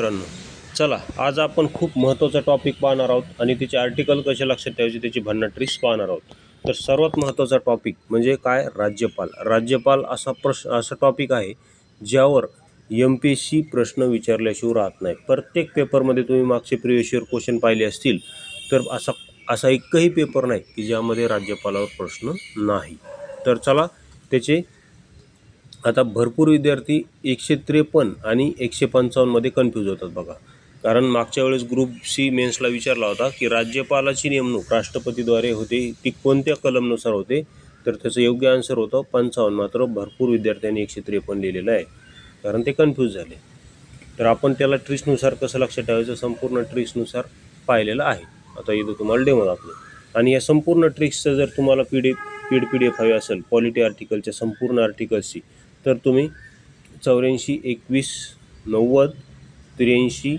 मित्रांनो, चला आज आपण खूप महत्त्वाचा टॉपिक पाहणार आहोत आणि त्याचे आर्टिकल कसे लक्षात ठेवायचे त्याची भन्नाट ट्रिक्स पाहणार आहोत. तर सर्वात महत्त्वाचा टॉपिक म्हणजे काय, राज्यपाल. राज्यपाल असा टॉपिक आहे ज्यावर MPSC प्रश्न विचारल्याशिवाय राहत नाही. प्रत्येक पेपरमध्ये तुम्ही मागचे प्रिव्हियस इयर क्वेश्चन पाहिले असतील तर असा एकही पेपर नाही की ज्यामध्ये राज्यपालावर प्रश्न नाही. तर चला त्याचे आता भरपूर विद्यार्थी 153 आणि 155 मध्ये कन्फ्यूज होतात बघा. कारण मागच्या वेळेस ग्रुप सी मेन्सला विचारला होता की राज्यपालाची नेमणूक राष्ट्रपतीद्वारे होते, ती कोणत्या कलमनुसार होते, तर त्याचं योग्य आन्सर होतं 55. मात्र भरपूर विद्यार्थ्यांनी 153 लिहिलेलं आहे कारण ते कन्फ्यूज झाले. तर आपण त्याला ट्रिक्सनुसार कसं लक्षात ठेवायचं संपूर्ण ट्रिक्सनुसार पाहिलेलं आहे. आता इथं तुम्हाला डेमो दाखवलं. आणि या संपूर्ण ट्रिक्सचं जर तुम्हाला PDF हवी असेल पॉलिटी आर्टिकलच्या संपूर्ण आर्टिकल्सची, तर तुम्ही 84 21 90 83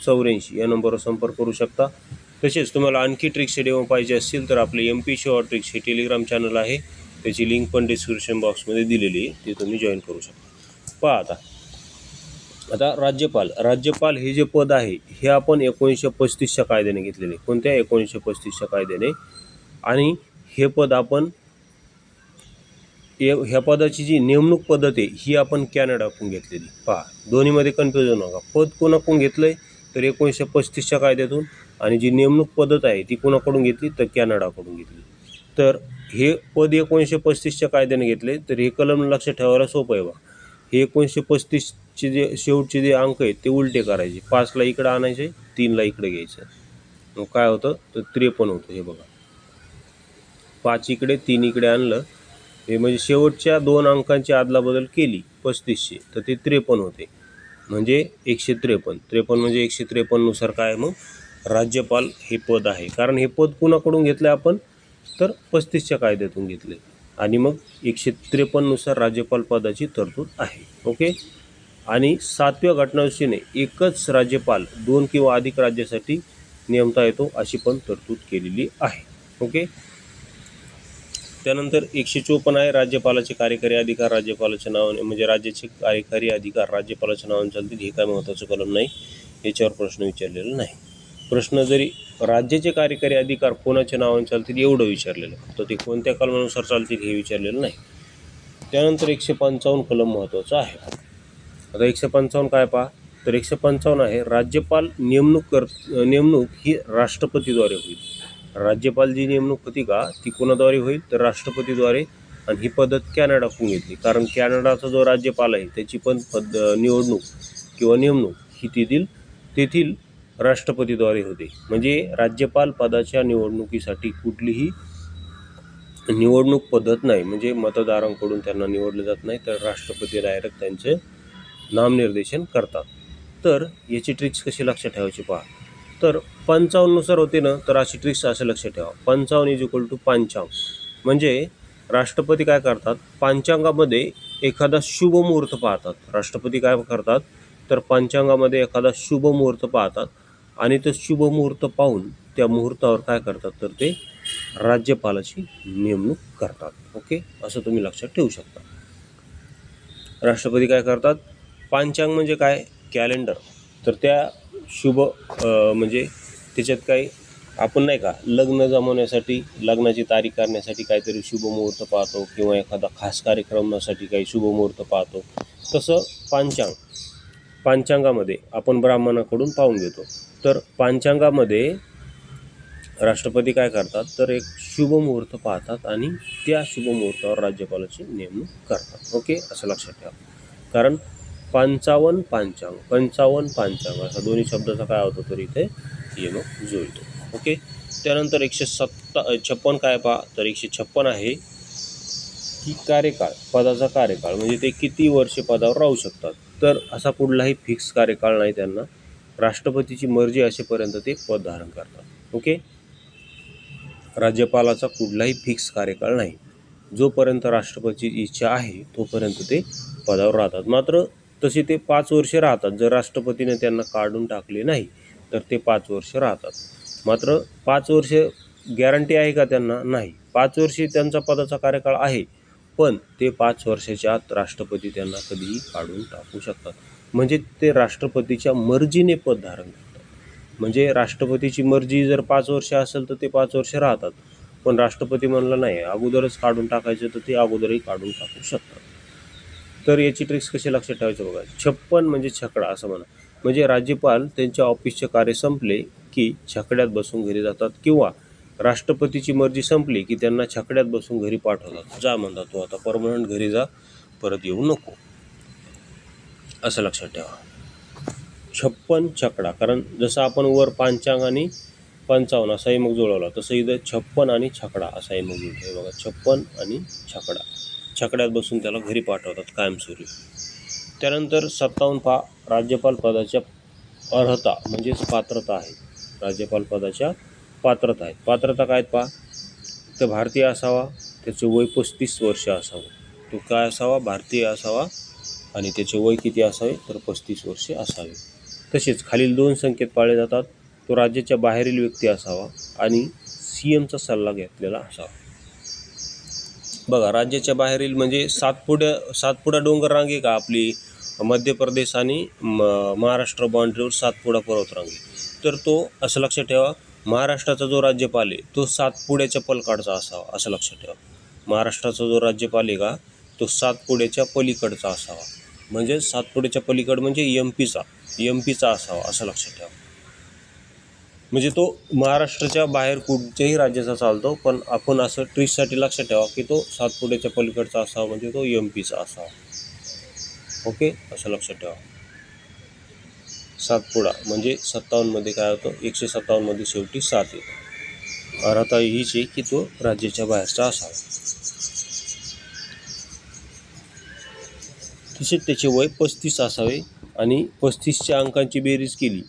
84 या नंबरवर संपर्क करू शकता. तसेच तुम्हाला आणखी ट्रिक्सचे डेमो पाहिजे असतील तर आपले MPSC ऑर ट्रिक्स हे टेलिग्राम चॅनल आहे, त्याची लिंक पण डिस्क्रिप्शन बॉक्समध्ये दिलेली आहे, ते तुम्ही जॉईन करू शकता. पहा आता राज्यपाल हे जे पद आहे हे आपण 1935च्या कायद्याने घेतलेले. कोणत्या 1935च्या कायद्याने. आणि हे पद आपण ह्या पदाची जी नेमणूक पद्धत आहे ही आपण कॅनडाकडून घेतलेली. पहा दोन्हीमध्ये कन्फ्युजन होऊ नका. पद कोणाकडून घेतलंय तर 1935च्या कायद्यातून, आणि जी नेमणूक पद्धत आहे ती कोणाकडून घेतली तर कॅनडाकडून घेतली. तर हे पद 1935च्या कायद्याने घेतले तर हे कलम लक्षात ठेवायला सोपं आहे बा. हे 1935चे जे शेवटचे जे अंक आहेत ते उलटे करायचे. 5ला इकडं आणायचे, 3ला इकडे घ्यायचं. मग काय होतं तर 53 होतं. हे बघा 5 इकडे 3 इकडे आणलं, हे म्हणजे शेवटच्या 2 अंकांची आदलाबदल केली 35चे तर ते 53 होते, म्हणजे 153. 53 म्हणजे 153 नुसार काय मग राज्यपाल हे पद आहे. कारण हे पद कुणाकडून घेतलं आपण तर 35च्या कायद्यातून घेतले आणि मग 153 नुसार राज्यपाल पदाची तरतूद आहे. ओके. आणि 7व्या घटनादुरुस्तीने एकच राज्यपाल 2 किंवा अधिक राज्यासाठी नेमता येतो अशी पण तरतूद केलेली आहे. ओके. त्यानंतर 154 आहे राज्यपालाचे कार्यकारी अधिकार राज्यपालाच्या नावाने, म्हणजे राज्याचे कार्यकारी अधिकार राज्यपालाच्या नावाने चालतील. हे काय महत्त्वाचं कलम नाही, याच्यावर प्रश्न विचारलेला नाही. प्रश्न जरी राज्याचे कार्यकारी अधिकार कोणाच्या नावाने चालतील एवढं विचारलेलं, तर ते कोणत्या कलमानुसार चालतील हे विचारलेलं नाही. त्यानंतर 155 कलम महत्त्वाचा आहे. आता 155 काय पहा तर 155 आहे राज्यपाल नेमणूक ही राष्ट्रपतीद्वारे होईल. राज्यपाल जी नेमणूक होती का ती कोणाद्वारे होईल तर राष्ट्रपतीद्वारे. आणि ही पद्धत कॅनडाकडून घेतली कारण कॅनडाचा जो राज्यपाल आहे त्याची पण निवडणूक किंवा नेमणूक ही तेथील राष्ट्रपतीद्वारे होते. म्हणजे राज्यपाल पदाच्या निवडणुकीसाठी कुठलीही निवडणूक पद्धत नाही, म्हणजे मतदारांकडून त्यांना निवडलं जात नाही, तर राष्ट्रपती डायरेक्ट त्यांचे नामनिर्देशन करतात. तर याची ट्रिक्स कशी लक्षात ठेवायची पहा. तर 55 नुसार होते ना, तर अशी ट्रिक्स असं लक्षात ठेवा. 55 = पंचांग. म्हणजे राष्ट्रपती काय करतात, पंचांगामध्ये एखादा शुभ मुहूर्त पाहतात. राष्ट्रपती काय करतात तर पंचांगामध्ये एखादा शुभ मुहूर्त पाहतात आणि तो शुभ मुहूर्त पाहून त्या मुहूर्तावर काय करतात तर ते राज्यपालाची नेमणूक करतात. ओके. असं तुम्ही लक्षात ठेवू शकता. राष्ट्रपती काय करतात, पंचांग म्हणजे काय कॅलेंडर, तर त्या शुभ म्हणजे त्याच्यात काही आपण नाही का लग्न जमवण्यासाठी लग्नाची तारीख करण्यासाठी काहीतरी शुभ मुहूर्त पाहतो किंवा एखादा खास कार्यक्रमासाठी काही शुभ मुहूर्त पाहतो, तसं पंचांगामध्ये आपण ब्राह्मणाकडून पाहून घेतो. तर पंचांगामध्ये राष्ट्रपती काय करतात तर एक शुभ मुहूर्त पाहतात आणि त्या शुभ मुहूर्तावर राज्यपालाची नेमणूक करतात. ओके. असं लक्षात ठेवा. कारण 55 पंचांग असा दोन्ही शब्दाचा काय होतो तर इथे मग जुळतो. ओके. त्यानंतर 156 काय पहा तर 156 आहे की कार्यकाळ, पदाचा कार्यकाळ, म्हणजे ते किती वर्षे पदावर राहू शकतात. तर असा कुठलाही फिक्स कार्यकाळ नाही त्यांना, राष्ट्रपतीची मर्जी असेपर्यंत ते पद धारण करतात. ओके. राज्यपालाचा कुठलाही फिक्स कार्यकाळ नाही, जोपर्यंत राष्ट्रपतीची इच्छा आहे तोपर्यंत ते पदावर राहतात. मात्र तसे ते 5 वर्षे राहतात. जर राष्ट्रपतीने त्यांना काढून टाकले नाही तर ते 5 वर्ष राहतात. मात्र 5 वर्ष गॅरंटी आहे का त्यांना, नाही. 5 वर्षे त्यांचा पदाचा कार्यकाळ आहे, पण ते 5 वर्षाच्या आत राष्ट्रपती त्यांना कधीही काढून टाकू शकतात. म्हणजे ते राष्ट्रपतीच्या मर्जीने पद धारण करतात. म्हणजे राष्ट्रपतीची मर्जी जर 5 वर्ष असेल तर ते 5 वर्ष राहतात, पण राष्ट्रपती म्हणलं नाही अगोदरच काढून टाकायचं तर ते अगोदरही काढून टाकू शकतात. तर याची ट्रिक्स कशी लक्षात ठेवायचं बघा. 56 म्हणजे छकडा असं म्हणा. म्हणजे राज्यपाल त्यांच्या ऑफिसचे कार्य संपले की छकड्यात बसून घरी जातात, किंवा राष्ट्रपतीची मर्जी संपली की त्यांना छकड्यात बसून घरी पाठवतात. जा म्हणतात, तू आता परमनंट घरी जा, परत येऊ नको, असं लक्षात ठेवा. 56 छकडा, कारण जसं आपण वर पांचांग आणि 55 असा मग जुळवला, तसं इथं 56 आणि छकडा असा मग जुळतो बघा. 56 आणि छकडा, छकड्यात बसून त्याला घरी पाठवतात कायमस्वरूपी. त्यानंतर 57 पहा, राज्यपाल पदाच्या अर्हता म्हणजेच पात्रता आहे. राज्यपाल पदाच्या पात्रता आहेत. पात्रता काय पहा, तर भारतीय असावा, त्याचे वय 35 वर्ष असावं. तो काय असावा, भारतीय असावा, आणि त्याचे वय किती असावे, तर 35 वर्षे असावे. तसेच खालील 2 संकेत पाळले जातात. तो राज्याच्या बाहेरील व्यक्ती असावा आणि CMचा सल्ला घेतलेला असावा. बघा, राज्याच्या बाहेरील म्हणजे सातपुडा डोंगर रांगे का आपली मध्य प्रदेश आणि महाराष्ट्र बाँड्रीवर सातपुडा पर्वतरांगे, तर तो असं लक्षात ठेवा, महाराष्ट्राचा जो राज्यपाल आहे तो सातपुड्याच्या पलीकडचा असावा, असं लक्षात ठेवा. महाराष्ट्राचा जो राज्यपाल आहे का तो सातपुड्याच्या पलीकडचा असावा. म्हणजे सातपुड्याच्या पलीकड म्हणजे MP चा असावा, असं लक्षात ठेवा. म्हणजे तो महाराष्ट्राच्या बाहेर कुठच्याही राज्याचा चालतो, पण आपण असं ट्रिकसाठी लक्षात ठेवा की तो सातपुड्याच्या पलीकडचा असावा, म्हणजे तो MP चा असावा. ओके, असं लक्षात ठेवा. सातपुडा म्हणजे 57 मध्ये काय होतं, 157 मध्ये शेवटी 7 येतं. अर्हता हीच आहे की तो राज्याच्या बाहेरचा असावा. तसेच त्याचे वय 35 असावे आणि 35च्या अंकांची बेरीज केली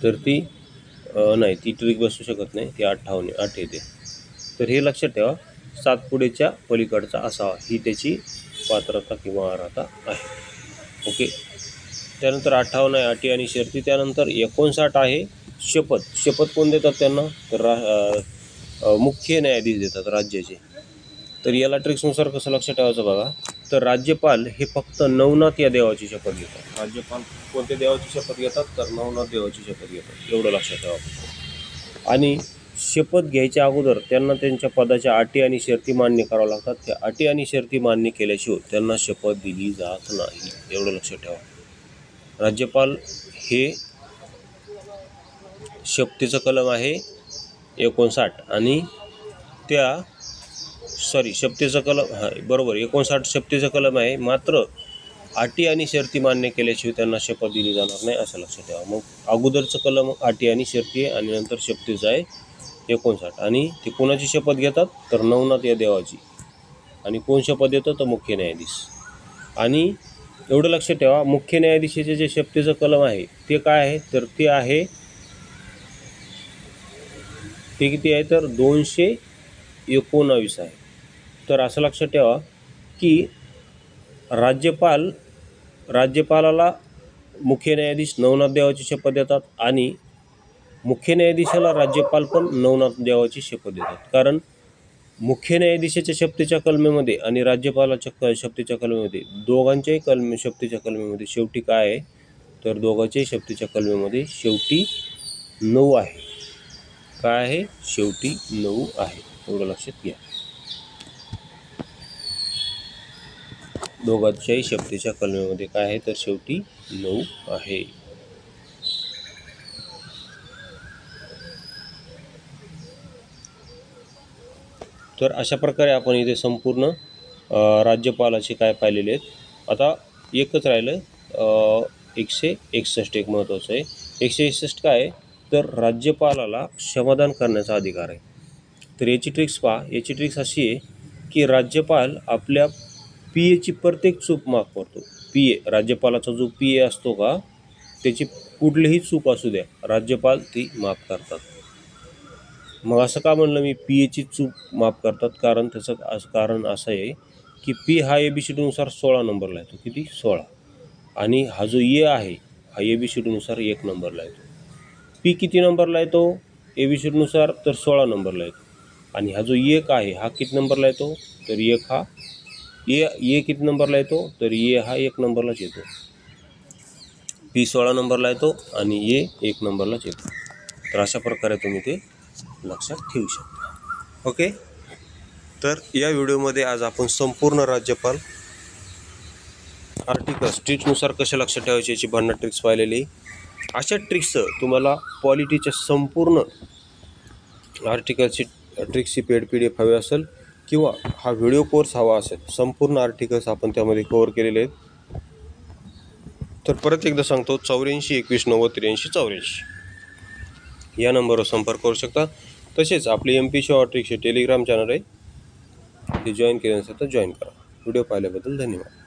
तर ती नाही, ती ट्रिक बसू शकत नाही, ती 8 येते. तर हे लक्षात ठेवा, सातपुड्याच्या पलीकडचा असावा ही त्याची पात्रता किंवा अर्हता आहे. ओके, त्यानंतर 58 आहे अटी आणि शर्ती. त्यानंतर 59 आहे शपथ. शपथ कोण देतात त्यांना, तर मुख्य न्यायाधीश देतात राज्याचे. तर याला ट्रिक्सनुसार कसं लक्षात ठेवायचं बघा, तर राज्यपाल हे फक्त नवनाथ या देवाची शपथ घेतात. राज्यपाल कोणत्या देवाची शपथ घेतात, तर नवनाथ देवाची शपथ घेतात, एवढं लक्षात ठेवा. आणि शपथ घ्यायच्या अगोदर त्यांना त्यांच्या पदाच्या अटी आणि शर्ती मान्य कराव्या लागतात. त्या अटी आणि शर्ती मान्य केल्याशिवाय त्यांना शपथ दिली जात नाही, एवढं लक्षात ठेवा. राज्यपाल हे शपथेचं कलम आहे 59 आणि त्या शपथेचं कलम बरोबर 59 शपथेचं कलम आहे. मात्र अटी आणि शर्ती मान्य केल्याशिवाय त्यांना शपथ दिली जाणार नाही, असं लक्षात ठेवा. मग अगोदरचं कलम अटी आणि शर्ती आहे आणि नंतर शपथेचं आहे 59. आणि ते कोणाची शपथ घेतात, तर नवनाथ या देवाची. आणि कोण शपथ देतं, तर मुख्य न्यायाधीश. आणि एवढं लक्षात ठेवा, मुख्य न्यायाधीशाचे जे शपथेचं कलम आहे ते काय आहे, तर ते किती आहे, तर 219 आहे. तर असं लक्षात ठेवा की राज्यपालाला मुख्य न्यायाधीश नवनाथ देवाची शपथ देतात आणि मुख्य न्यायाधीशाला राज्यपाल पण नवनाथ देवाची शपथ देतात. कारण मुख्य न्यायाधीशाच्या शपथेच्या कलमेमध्ये आणि राज्यपालाच्या शपथेच्या कलमेमध्ये दोघांच्याही शपथेच्या कलमेमध्ये शेवटी काय आहे, तर दोघांच्याही शपथेच्या कलमेमध्ये शेवटी 9 आहे. काय आहे, शेवटी 9 आहे, एवढं लक्षात घ्या. दोघांच्याही शपथेच्या कलमेमध्ये काय आहे, तर शेवटी 9 आहे. तर अशा प्रकारे आपण इथे संपूर्ण राज्यपालाचे काय पाहिलेले आहेत. आता एकच राहिलं 161 एक महत्त्वाचं आहे. 161 काय आहे, तर राज्यपालाला क्षमादान करण्याचा अधिकार आहे. तर याची ट्रिक्स पहा. याची ट्रिक्स अशी आहे की राज्यपाल आपल्या PAची प्रत्येक चूक माफ करतो. PA राज्यपालाचा जो PA असतो का, त्याची कुठलीही चूक असू द्या, राज्यपाल ती माफ करतात. मग असं का म्हणलं मी PAची चूक माफ करतात, कारण त्याचं कारण असं आहे की P हा ABCDनुसार 16 नंबरला येतो. किती, 16. आणि हा जो A आहे हा ABCDनुसार 1 नंबरला येतो. P किती नंबरला येतो ABCDनुसार, तर 16 नंबरला येतो. आणि हा जो 1 आहे हा किती नंबरला येतो, तर 1 हा ए किती नंबरला येतो, तर ए हा 1 नंबरलाच येतो. पी 16 नंबरला येतो आणि ए 1 नंबरलाच येतो. तर अशा प्रकारे तुम्ही ते लक्षात ठेवू शकता. ओके. तर या व्हिडिओमध्ये आज आपण संपूर्ण राज्यपाल आर्टिकल्स ट्रिक्सनुसार कसे लक्षात ठेवायचे याची भन्नाट ट्रिक्स पाहिलेली. अशा ट्रिक्सचं तुम्हाला पॉलिटीच्या संपूर्ण आर्टिकल्सची ट्रिक्सची PDF हवी असेल किंवा हा व्हिडिओ कोर्स हवा असेल, संपूर्ण आर्टिकल्स आपण त्यामध्ये कव्हर केलेले आहेत. तर परत एकदा सांगतो, 84 21 90 83 84 या नंबरवर संपर्क करू शकता. तसेच आपली MPC ट्रिक्सचे टेलिग्राम चॅनल आहे, ते जॉईन केले नसेल तर जॉईन करा. व्हिडिओ पाहिल्याबद्दल धन्यवाद.